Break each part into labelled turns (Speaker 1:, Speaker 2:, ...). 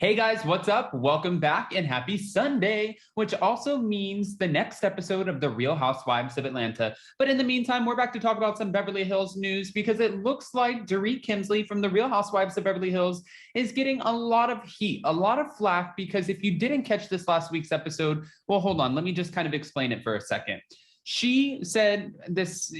Speaker 1: Hey guys, what's up? Welcome back and happy Sunday, which also means the next episode of The Real Housewives of Atlanta. But in the meantime, we're back to talk about some Beverly Hills news because it looks like Dorit Kemsley from The Real Housewives of Beverly Hills is getting a lot of heat, a lot of flack, because if you didn't catch this last week's episode, well, hold on, let me just kind of explain it for a second. She said this,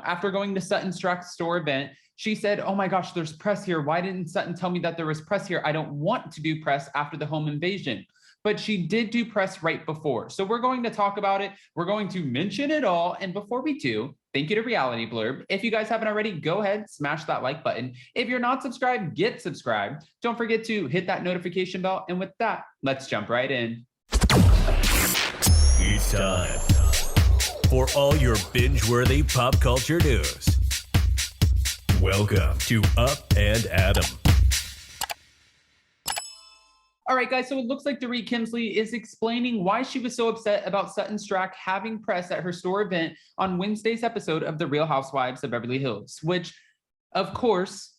Speaker 1: after going to Sutton Stracke's store event, she said, oh my gosh, there's press here. Why didn't Sutton tell me that there was press here? I don't want to do press after the home invasion. But she did do press right before. So we're going to talk about it. We're going to mention it all. And before we do, thank you to Reality Blurb. If you guys haven't already, go ahead, smash that like button. If you're not subscribed, get subscribed. Don't forget to hit that notification bell. And with that, let's jump right in.
Speaker 2: It's time for all your binge-worthy pop culture news. Welcome to Up and Adam.
Speaker 1: All right, guys, so it looks like Dorit Kemsley is explaining why she was so upset about Sutton Stracke having press at her store event on Wednesday's episode of The Real Housewives of Beverly Hills, which, of course,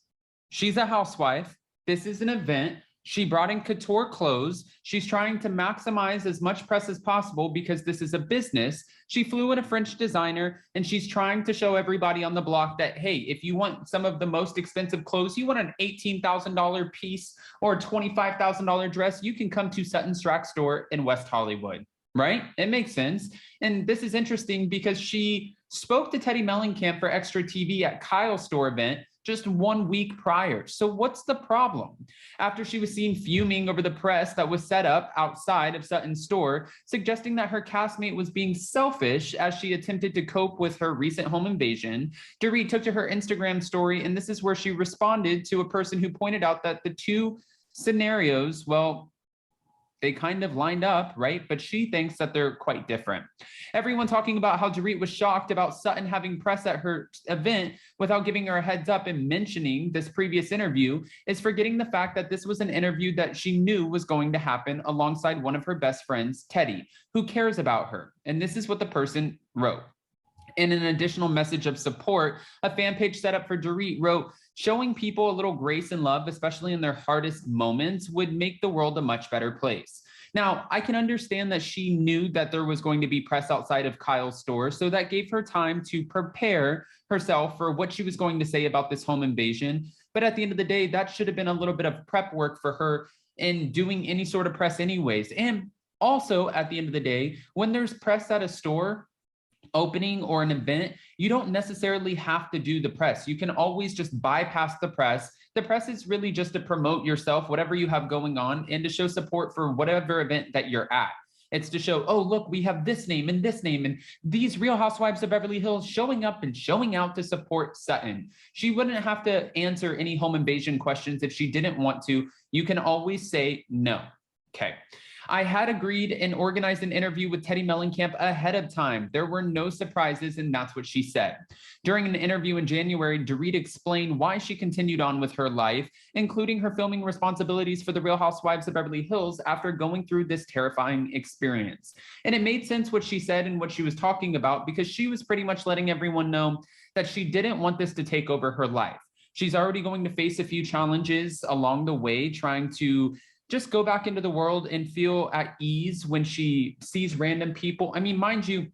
Speaker 1: she's a housewife. This is an event. She brought in couture clothes. She's trying to maximize as much press as possible because this is a business. She flew in a French designer, and she's trying to show everybody on the block that, hey, if you want some of the most expensive clothes, you want an $18,000 piece or a $25,000 dress, you can come to Sutton Stracke store in West Hollywood, right? It makes sense. And this is interesting because she spoke to Teddi Mellencamp for Extra TV at Kyle's store event just 1 week prior. So what's the problem? After she was seen fuming over the press that was set up outside of Sutton's store, suggesting that her castmate was being selfish as she attempted to cope with her recent home invasion, Dorit took to her Instagram story, and this is where she responded to a person who pointed out that the two scenarios, well, they kind of lined up, right? But she thinks that they're quite different. Everyone talking about how Dorit was shocked about Sutton having press at her event without giving her a heads up and mentioning this previous interview is forgetting the fact that this was an interview that she knew was going to happen alongside one of her best friends, Teddi, who cares about her. And this is what the person wrote. In an additional message of support, a fan page set up for Dorit wrote, showing people a little grace and love, especially in their hardest moments, would make the world a much better place. Now, I can understand that she knew that there was going to be press outside of Kyle's store, so that gave her time to prepare herself for what she was going to say about this home invasion. But at the end of the day, that should have been a little bit of prep work for her in doing any sort of press anyways. And also, at the end of the day, when there's press at a store opening or an event, you don't necessarily have to do the press. You can always just bypass the press. The press is really just to promote yourself, whatever you have going on, and to show support for whatever event that you're at. It's to show, oh, look, we have this name and these Real Housewives of Beverly Hills showing up and showing out to support Sutton. She wouldn't have to answer any home invasion questions if she didn't want to. You can always say no. Okay. I had agreed and organized an interview with Teddi Mellencamp ahead of time. There were no surprises, and that's what she said. During an interview in January, Dorit explained why she continued on with her life, including her filming responsibilities for The Real Housewives of Beverly Hills after going through this terrifying experience. And it made sense what she said and what she was talking about because she was pretty much letting everyone know that she didn't want this to take over her life. She's already going to face a few challenges along the way, trying to just go back into the world and feel at ease when she sees random people. I mean, mind you,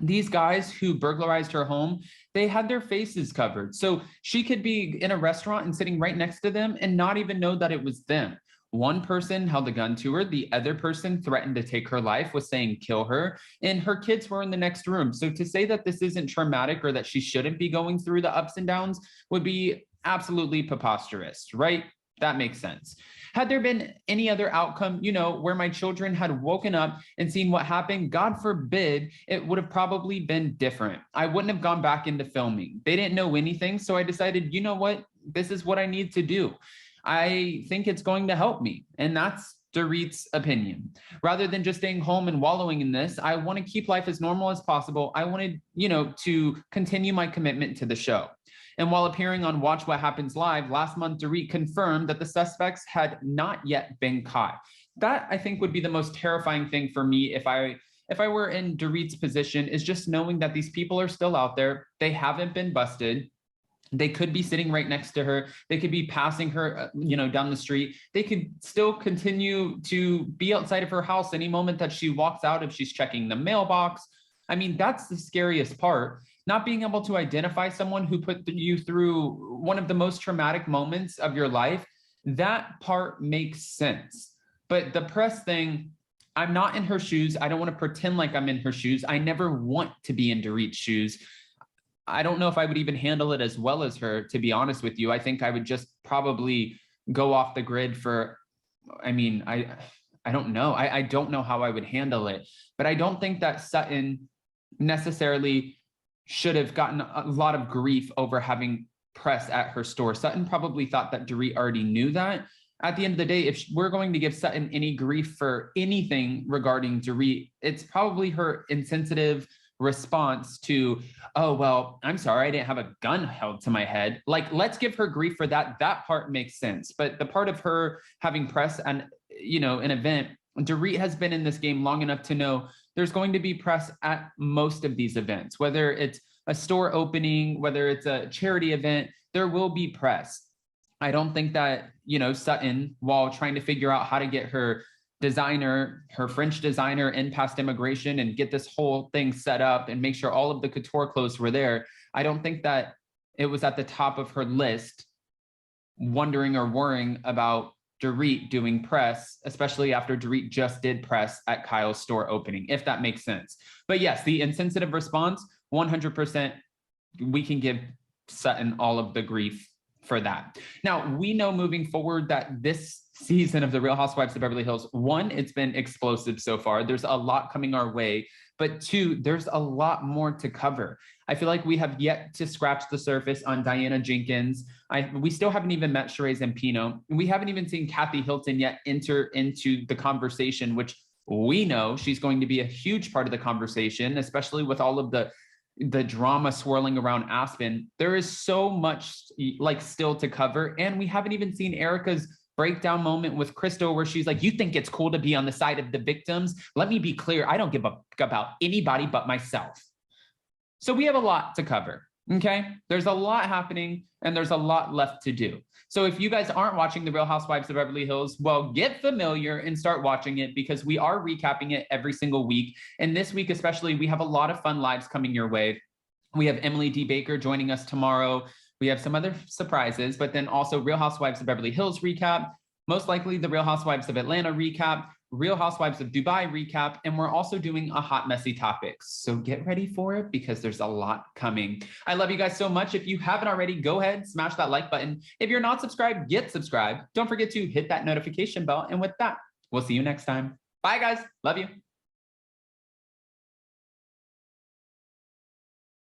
Speaker 1: these guys who burglarized her home, they had their faces covered. So she could be in a restaurant and sitting right next to them and not even know that it was them. One person held a gun to her. The other person threatened to take her life, was saying kill her, and her kids were in the next room. So to say that this isn't traumatic or that she shouldn't be going through the ups and downs would be absolutely preposterous, right? That makes sense. Had there been any other outcome, where my children had woken up and seen what happened, God forbid, it would have probably been different. I wouldn't have gone back into filming. They didn't know anything. So I decided, you know what? This is what I need to do. I think it's going to help me. And that's Dorit's opinion. Rather than just staying home and wallowing in this, I want to keep life as normal as possible. I wanted, to continue my commitment to the show. And while appearing on Watch What Happens Live last month, Dorit confirmed that the suspects had not yet been caught. That, I think, would be the most terrifying thing for me if I were in Dorit's position, is just knowing that these people are still out there. They haven't been busted. They could be sitting right next to her. They could be passing her, down the street. They could still continue to be outside of her house any moment that she walks out, if she's checking the mailbox. I mean, that's the scariest part. Not being able to identify someone who put you through one of the most traumatic moments of your life, that part makes sense. But the press thing, I'm not in her shoes. I don't want to pretend like I'm in her shoes. I never want to be in Dorit's shoes. I don't know if I would even handle it as well as her, to be honest with you. I think I would just probably go off the grid for, I don't know. I don't know how I would handle it, but I don't think that Sutton necessarily should have gotten a lot of grief over having press at her store. Sutton probably thought that Dorit already knew that. At the end of the day, if we're going to give Sutton any grief for anything regarding Dorit, it's probably her insensitive response to, oh, well, I'm sorry, I didn't have a gun held to my head. Like, let's give her grief for that. That part makes sense. But the part of her having press and, an event, Dorit has been in this game long enough to know there's going to be press at most of these events, whether it's a store opening, whether it's a charity event, there will be press. I don't think that, Sutton, while trying to figure out how to get her French designer in past immigration and get this whole thing set up and make sure all of the couture clothes were there, I don't think that it was at the top of her list, wondering or worrying about Dorit doing press, especially after Dorit just did press at Kyle's store opening, if that makes sense. But yes, the insensitive response, 100%, we can give Sutton all of the grief for that. Now, we know moving forward that this season of The Real Housewives of Beverly Hills, one, it's been explosive so far. There's a lot coming our way, but two, there's a lot more to cover. I feel like we have yet to scratch the surface on Diana Jenkins. We still haven't even met Sheree Zampino. We haven't even seen Kathy Hilton yet enter into the conversation, which we know she's going to be a huge part of the conversation, especially with all of the drama swirling around Aspen. There is so much still to cover. And we haven't even seen Erica's breakdown moment with Crystal, where she's like, you think it's cool to be on the side of the victims? Let me be clear. I don't give a fuck about anybody but myself. So we have a lot to cover. Okay. There's a lot happening and there's a lot left to do. So if you guys aren't watching The Real Housewives of Beverly Hills, well, get familiar and start watching it, because we are recapping it every single week. And this week, especially, we have a lot of fun lives coming your way. We have Emily D. Baker joining us tomorrow. We have some other surprises, but then also Real Housewives of Beverly Hills recap, most likely the Real Housewives of Atlanta recap, Real Housewives of Dubai recap, and we're also doing a hot, messy topics. So get ready for it, because there's a lot coming. I love you guys so much. If you haven't already, go ahead, smash that like button. If you're not subscribed, get subscribed. Don't forget to hit that notification bell. And with that, we'll see you next time. Bye, guys. Love you.